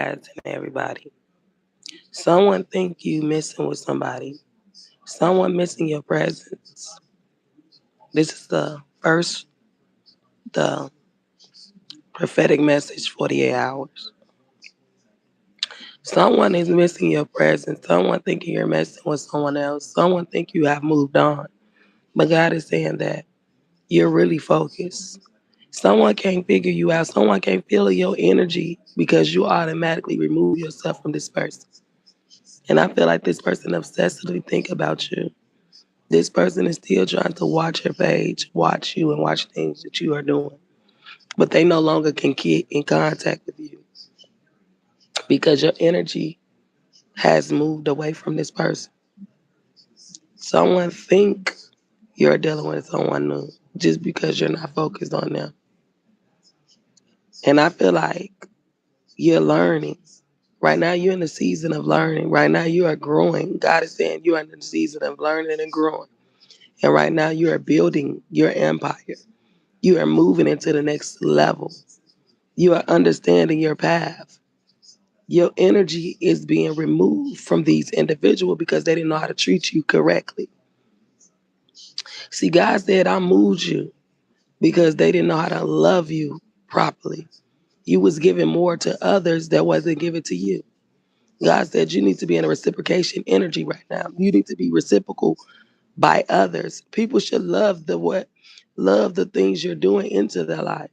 guys and everybody. Someone think you missing with somebody. Someone missing your presence. This is the prophetic message 48 hours. Someone is missing your presence. Someone thinking you're messing with someone else. Someone think you have moved on. But God is saying that you're really focused. Someone can't figure you out. Someone can't feel your energy because you automatically remove yourself from this person. And I feel like this person obsessively think about you. This person is still trying to watch your page, watch you, and watch things that you are doing. But they no longer can get in contact with you because your energy has moved away from this person. Someone think you're dealing with someone new just because you're not focused on them. And I feel like you're learning. Right now, you're in the season of learning. Right now, you are growing. God is saying you are in the season of learning and growing. And right now, you are building your empire. You are moving into the next level. You are understanding your path. Your energy is being removed from these individuals because they didn't know how to treat you correctly. See, God said, I moved you because they didn't know how to love you properly. You was giving more to others that wasn't given to you. God said you need to be in a reciprocation energy right now. You need to be reciprocal by others. People should love the things you're doing into their life.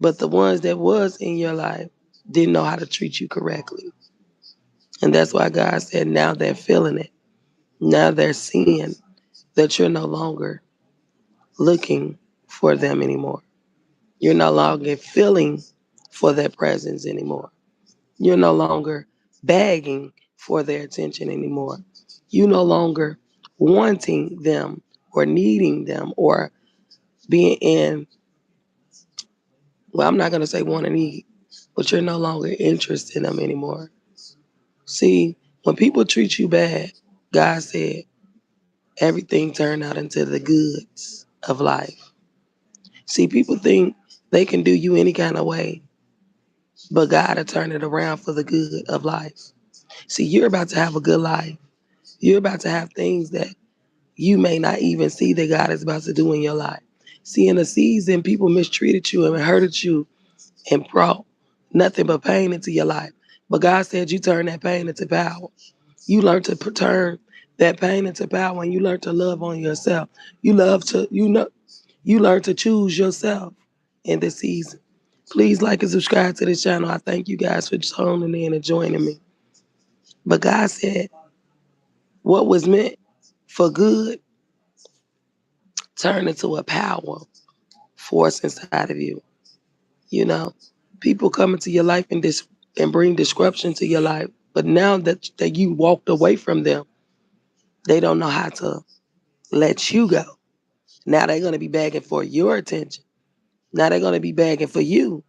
But the ones that was in your life didn't know how to treat you correctly. And that's why God said now they're feeling it. Now they're seeing that you're no longer looking for them anymore. You're no longer feeling for their presence anymore. You're no longer begging for their attention anymore. You no longer wanting them or needing them or being in, well, I'm not going to say want to need, but you're no longer interested in them anymore. See, when people treat you bad, God said everything turned out into the goods of life. See, people think they can do you any kind of way, but God will turn it around for the good of life. See, you're about to have a good life. You're about to have things that you may not even see that God is about to do in your life. See, in a season, people mistreated you and hurted you and brought nothing but pain into your life. But God said you turn that pain into power. You learn to turn that pain into power, and you learn to love on yourself. You learn to choose yourself in this season. Please like and subscribe to this channel. I thank you guys for tuning in and joining me. But God said what was meant for good turned into a power force inside of you. You know, people come into your life and bring disruption to your life. But now that you walked away from them, they don't know how to let you go. Now they're going to be begging for your attention. Now they're going to be begging for you,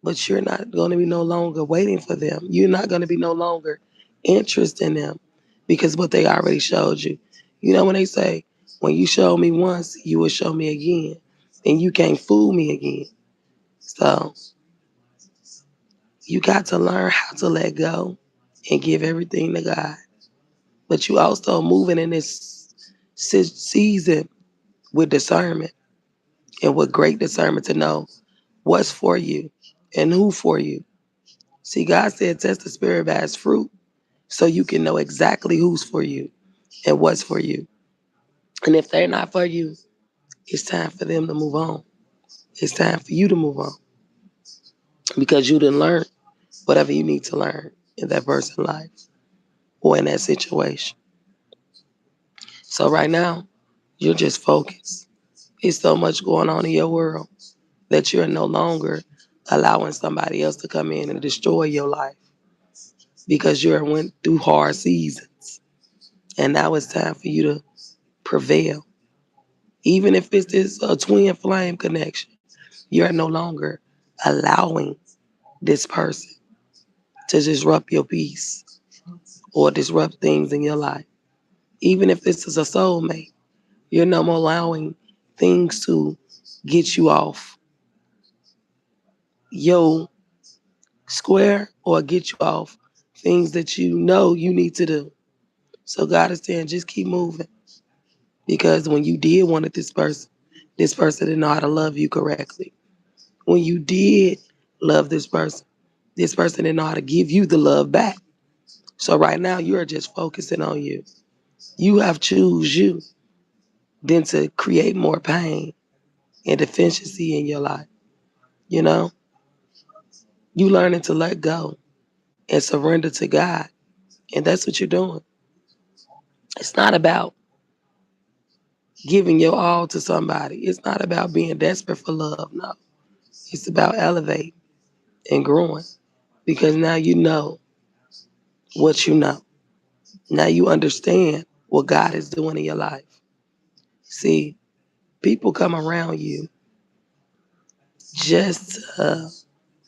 but you're not going to be no longer waiting for them. You're not going to be no longer interested in them because what they already showed you. You know when they say, when you show me once, you will show me again, and you can't fool me again. So you got to learn how to let go and give everything to God. But you also moving in this season with discernment and with great discernment to know what's for you and who for you. See, God said test the spirit by its fruit so you can know exactly who's for you and what's for you. And if they're not for you, it's time for them to move on. It's time for you to move on because you didn't learn whatever you need to learn in that person's life or in that situation. So right now, you're just focused. It's so much going on in your world that you're no longer allowing somebody else to come in and destroy your life because you went through hard seasons. And now it's time for you to prevail. Even if it's this twin flame connection, you're no longer allowing this person to disrupt your peace or disrupt things in your life. Even if this is a soulmate, you're no more allowing things to get you off your square or get you off things that you know you need to do. So God is saying, just keep moving. Because when you did wanted this person didn't know how to love you correctly. When you did love this person didn't know how to give you the love back. So right now you are just focusing on you. You have choose you than to create more pain and deficiency in your life. You know, you learning to let go and surrender to God. And that's what you're doing. It's not about giving your all to somebody. It's not about being desperate for love. No, it's about elevating and growing because now you know what you know. Now you understand what God is doing in your life. See, people come around you just to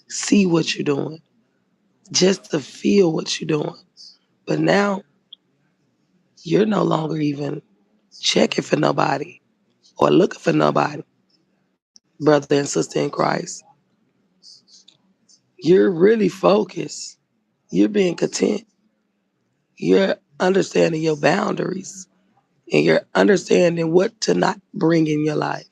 see what you're doing, just to feel what you're doing. But now you're no longer even checking for nobody or looking for nobody, brother and sister in Christ. You're really focused. You're being content. You're understanding your boundaries and you're understanding what to not bring in your life.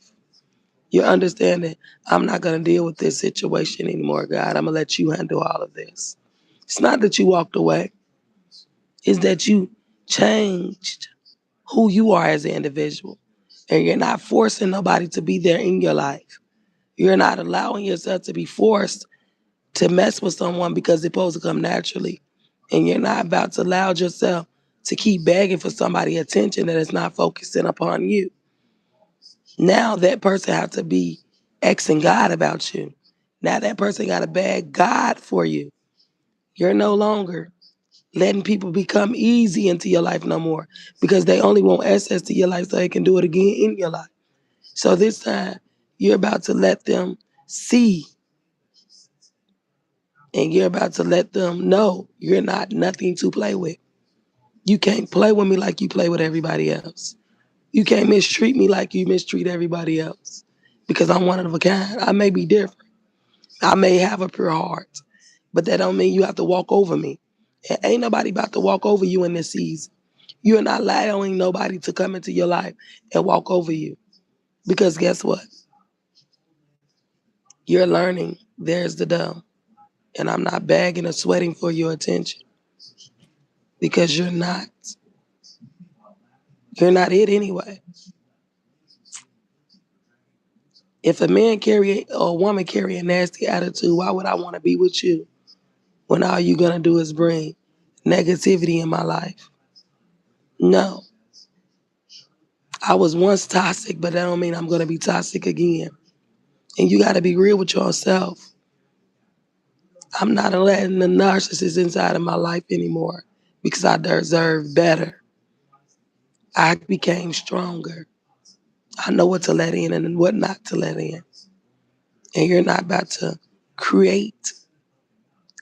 You're understanding, I'm not going to deal with this situation anymore, God. I'm going to let you handle all of this. It's not that you walked away, it's that you changed who you are as an individual. And you're not forcing nobody to be there in your life. You're not allowing yourself to be forced to mess with someone because it's supposed to come naturally. And you're not about to allow yourself to keep begging for somebody's attention that is not focusing upon you. Now that person has to be asking God about you. Now that person got to beg God for you. You're no longer letting people become easy into your life no more because they only want access to your life so they can do it again in your life. So this time, you're about to let them see and you're about to let them know you're not nothing to play with. You can't play with me like you play with everybody else. You can't mistreat me like you mistreat everybody else because I'm one of a kind. I may be different. I may have a pure heart, but that don't mean you have to walk over me. And ain't nobody about to walk over you in this season. You're not allowing nobody to come into your life and walk over you. Because guess what? You're learning there's the dumb. And I'm not begging or sweating for your attention because you're not. You're not it anyway. If a man carry or a woman carry a nasty attitude, why would I want to be with you when all you're gonna do is bring negativity in my life? No. I was once toxic, but that don't mean I'm gonna be toxic again. And you gotta be real with yourself. I'm not letting the narcissist inside of my life anymore because I deserve better. I became stronger. I know what to let in and what not to let in. And you're not about to create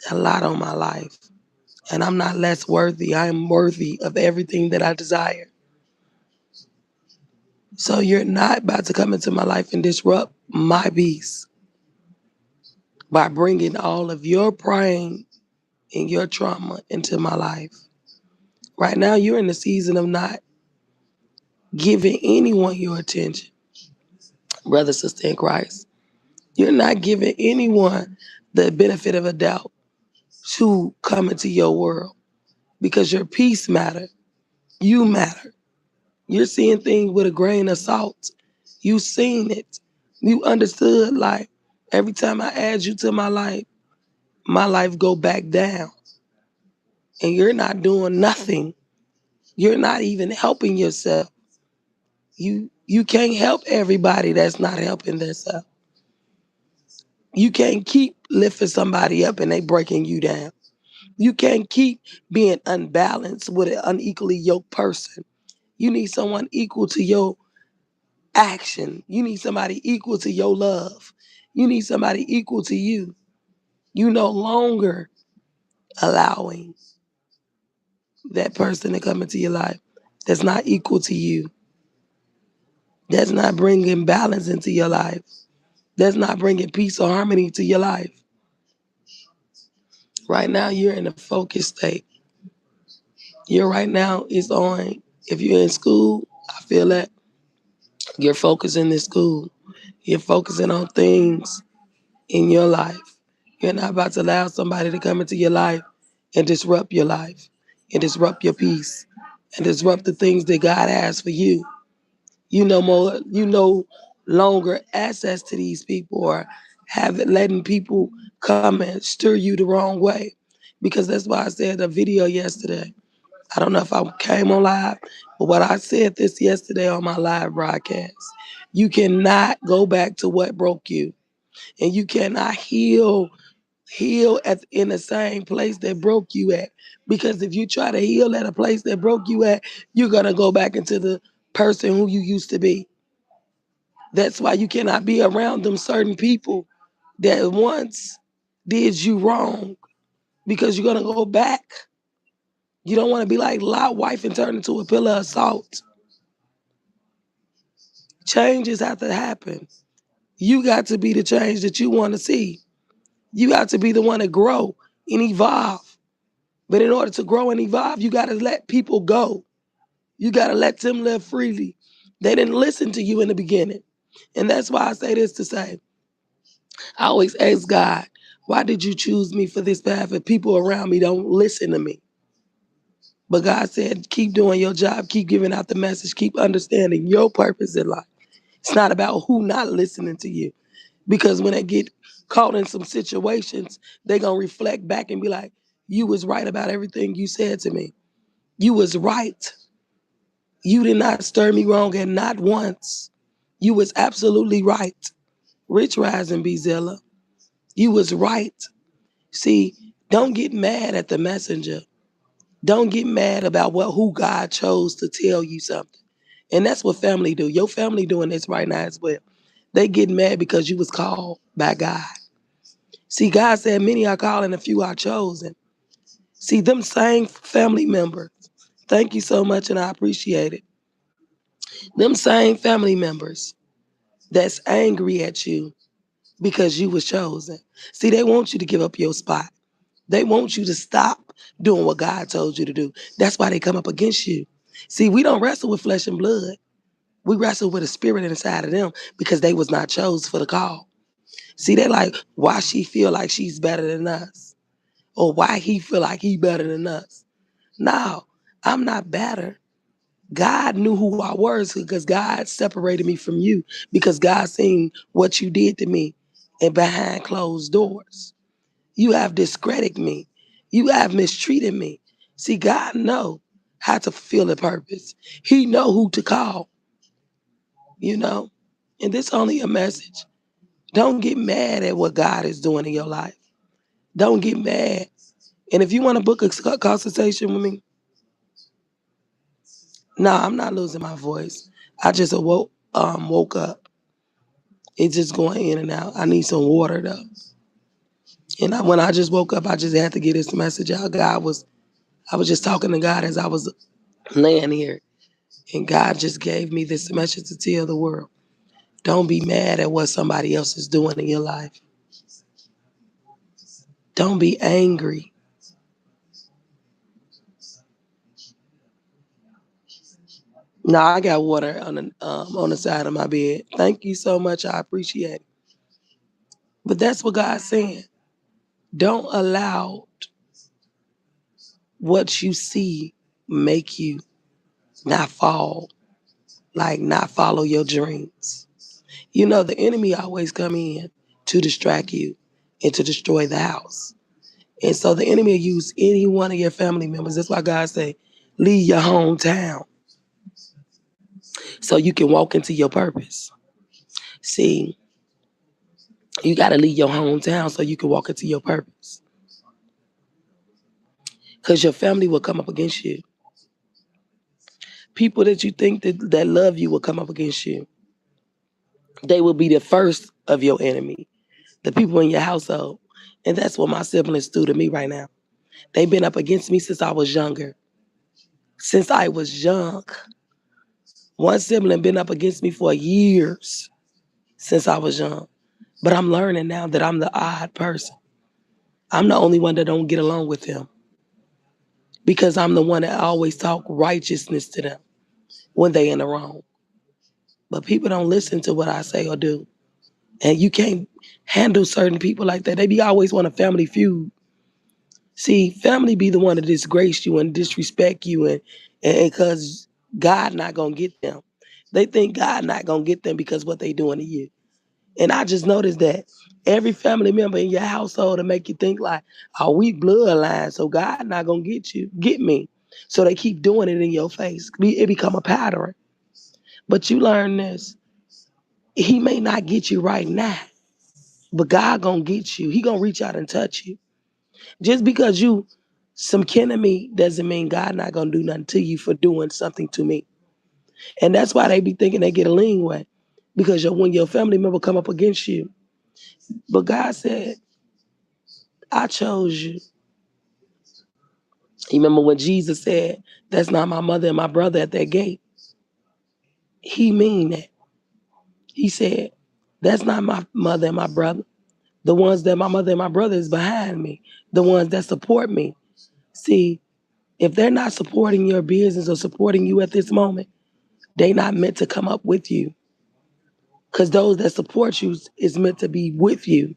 a lot on my life. And I'm not less worthy. I am worthy of everything that I desire. So you're not about to come into my life and disrupt my peace by bringing all of your pride and your trauma into my life. Right now, you're in the season of not giving anyone your attention, brother, sister in Christ. You're not giving anyone the benefit of a doubt to come into your world because your peace matter. You matter. You're seeing things with a grain of salt. You seen it. You understood like every time I add you to my life go back down. And you're not doing nothing. You're not even helping yourself. You can't help everybody that's not helping themselves. You can't keep lifting somebody up and they breaking you down. You can't keep being unbalanced with an unequally yoked person. You need someone equal to your action. You need somebody equal to your love. You need somebody equal to you. You no longer allowing that person to come into your life that's not equal to you. That's not bringing balance into your life. That's not bringing peace or harmony to your life. Right now, you're in a focused state. You're right now is on, if you're in school, I feel that you're focusing in school. You're focusing on things in your life. You're not about to allow somebody to come into your life and disrupt your life and disrupt your peace and disrupt the things that God has for you. You no longer access to these people or have it letting people come and steer you the wrong way. Because that's why I said a video yesterday. I don't know if I came on live, but what I said this yesterday on my live broadcast. You cannot go back to what broke you. And you cannot heal in the same place that broke you at. Because if you try to heal at a place that broke you at, you're gonna go back into the person who you used to be. That's why you cannot be around them certain people that once did you wrong because you're gonna go back. You don't want to be like Lot wife and turn into a pillar of salt. Changes have to happen. You got to be the change that you want to see. You got to be the one to grow and evolve. But in order to grow and evolve, you got to let people go. You got to let them live freely. They didn't listen to you in the beginning. And that's why I say this to say, I always ask God, why did you choose me for this path if people around me don't listen to me? But God said, keep doing your job, keep giving out the message, keep understanding your purpose in life. It's not about who not listening to you. Because when they get caught in some situations, they're going to reflect back and be like, you was right about everything you said to me. You was right. You did not stir me wrong and not once. You was absolutely right. Rich Rising B Zilla. You was right. See, don't get mad at the messenger. Don't get mad about who God chose to tell you something. And that's what family do. Your family doing this right now as well. They get mad because you was called by God. See, God said, many are called and a few are chosen. See, them same family members, thank you so much and I appreciate it. Them same family members that's angry at you because you was chosen. See, they want you to give up your spot. They want you to stop doing what God told you to do. That's why they come up against you. See, we don't wrestle with flesh and blood. We wrestle with a spirit inside of them because they was not chose for the call. See, they like, why she feel like she's better than us? Or why he feel like he better than us? No, I'm not better. God knew who I was because God separated me from you because God seen what you did to me and behind closed doors. You have discredited me. You have mistreated me. See, God know how to fulfill a purpose. He know who to call, you know? And this only a message. Don't get mad at what God is doing in your life. Don't get mad. And if you want to book a consultation with me, no, I'm not losing my voice. I just woke up. It's just going in and out. I need some water though. And when I just woke up, I just had to get this message out. I was just talking to God as I was laying here. And God just gave me this message to tell the world. Don't be mad at what somebody else is doing in your life. Don't be angry. No, I got water on the side of my bed. Thank you so much. I appreciate it. But that's what God's saying. Don't allow what you see make you not fall, like not follow your dreams. You know, the enemy always come in to distract you and to destroy the house. And so the enemy will use any one of your family members. That's why God say, leave your hometown so you can walk into your purpose. See, you got to leave your hometown so you can walk into your purpose. Because your family will come up against you. People that you think that love you will come up against you. They will be the first of your enemy, the people in your household. And that's what my siblings do to me right now. They've been up against me since I was younger. Since I was young. One sibling been up against me for years since I was young. But I'm learning now that I'm the odd person. I'm the only one that don't get along with them because I'm the one that always talk righteousness to them when they in the wrong. But people don't listen to what I say or do. And you can't handle certain people like that. They be always want a family feud. See, family be the one to disgrace you and disrespect you and cause God not gonna get them. They think God not gonna get them because what they doing to you. And I just noticed that every family member in your household to make you think like, oh, we bloodline, so God not gonna get me. So they keep doing it in your face. It become a pattern. But you learn this. He may not get you right now, but God gonna get you. He gonna reach out and touch you. Just because you some kin of me doesn't mean God not gonna do nothing to you for doing something to me. And that's why they be thinking they get a lean way. Because when your family member come up against you, but God said, I chose you. You remember when Jesus said, that's not my mother and my brother at that gate? He mean that. He said, that's not my mother and my brother. The ones that my mother and my brother is behind me. The ones that support me. See, if they're not supporting your business or supporting you at this moment, they not meant to come up with you. Because those that support you is meant to be with you.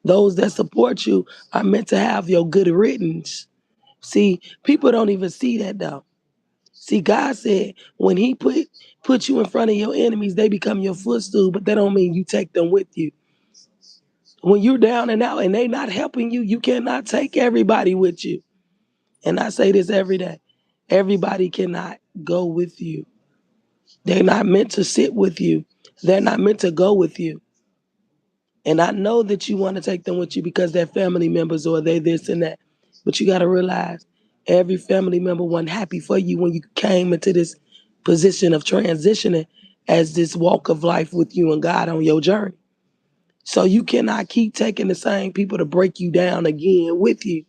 Those that support you are meant to have your good riddance. See, people don't even see that though. See, God said when He put you in front of your enemies, they become your footstool, but that don't mean you take them with you. When you're down and out and they not helping you, you cannot take everybody with you. And I say this every day. Everybody cannot go with you. They're not meant to sit with you. They're not meant to go with you. And I know that you want to take them with you because they're family members or they this and that. But you got to realize every family member wasn't happy for you when you came into this position of transitioning as this walk of life with you and God on your journey. So you cannot keep taking the same people to break you down again with you.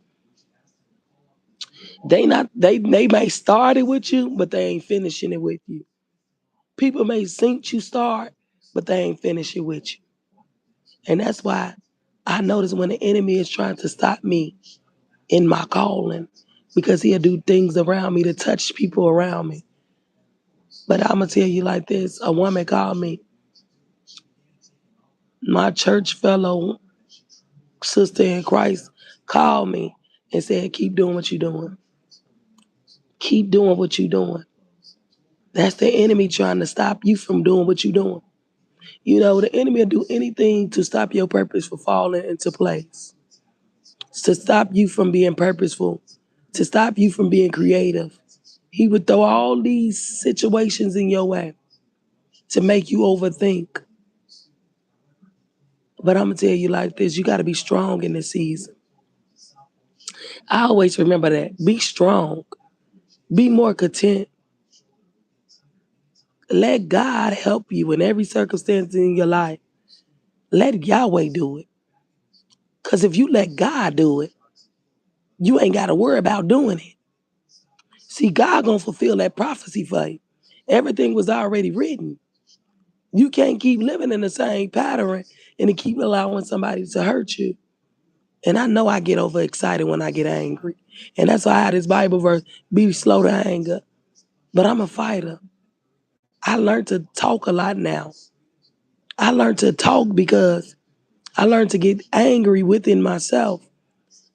They may start it with you, but they ain't finishing it with you. People may think you start, but they ain't finish it with you. And that's why I notice when the enemy is trying to stop me in my calling, because he'll do things around me to touch people around me. But I'm going to tell you like this. A woman called me, my church fellow sister in Christ called me and said, keep doing what you're doing. Keep doing what you're doing. That's the enemy trying to stop you from doing what you're doing. You know, the enemy will do anything to stop your purpose from falling into place, to stop you from being purposeful, to stop you from being creative. He would throw all these situations in your way to make you overthink. But I'm going to tell you like this, you got to be strong in this season. I always remember that. Be strong. Be more content. Let God help you in every circumstance in your life. Let Yahweh do it. Because if you let God do it, you ain't got to worry about doing it. See, God going to fulfill that prophecy for you. Everything was already written. You can't keep living in the same pattern and to keep allowing somebody to hurt you. And I know I get overexcited when I get angry. And that's why I had this Bible verse, be slow to anger. But I'm a fighter. I learned to talk a lot now. I learned to talk because I learned to get angry within myself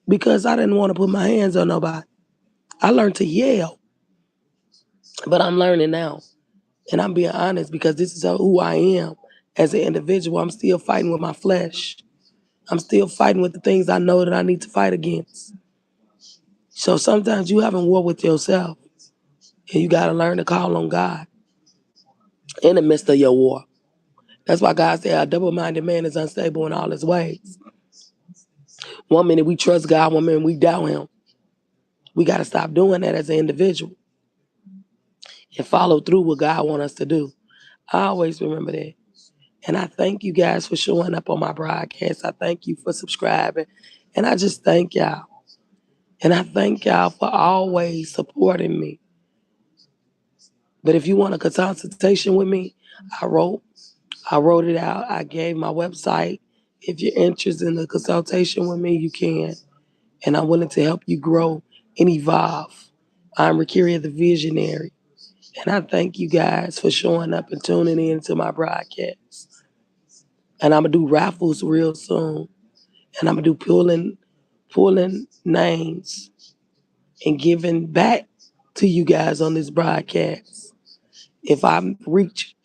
because I didn't want to put my hands on nobody. I learned to yell, but I'm learning now. And I'm being honest because this is who I am as an individual. I'm still fighting with my flesh. I'm still fighting with the things I know that I need to fight against. So sometimes you having war with yourself and you got to learn to call on God in the midst of your war. That's why God said a double-minded man is unstable in all his ways. One minute we trust God, one minute we doubt him. We got to stop doing that as an individual and follow through what God wants us to do. I always remember that. And I thank you guys for showing up on my broadcast. I thank you for subscribing. And I just thank y'all. And I thank y'all for always supporting me. But if you want a consultation with me, I wrote wrote it out. I gave my website. If you're interested in a consultation with me, you can. and I'm willing to help you grow and evolve. I'm Rakiria the Visionary, and I thank you guys for showing up and tuning in to my broadcast. And I'm gonna do raffles real soon, and I'm gonna do pulling names and giving back to you guys on this broadcast. If I reach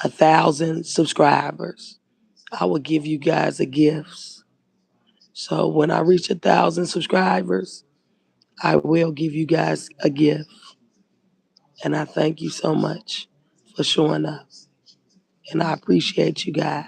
1,000 subscribers, I will give you guys a gift. So when I reach 1,000 subscribers, I will give you guys a gift. And I thank you so much for showing up. And I appreciate you guys.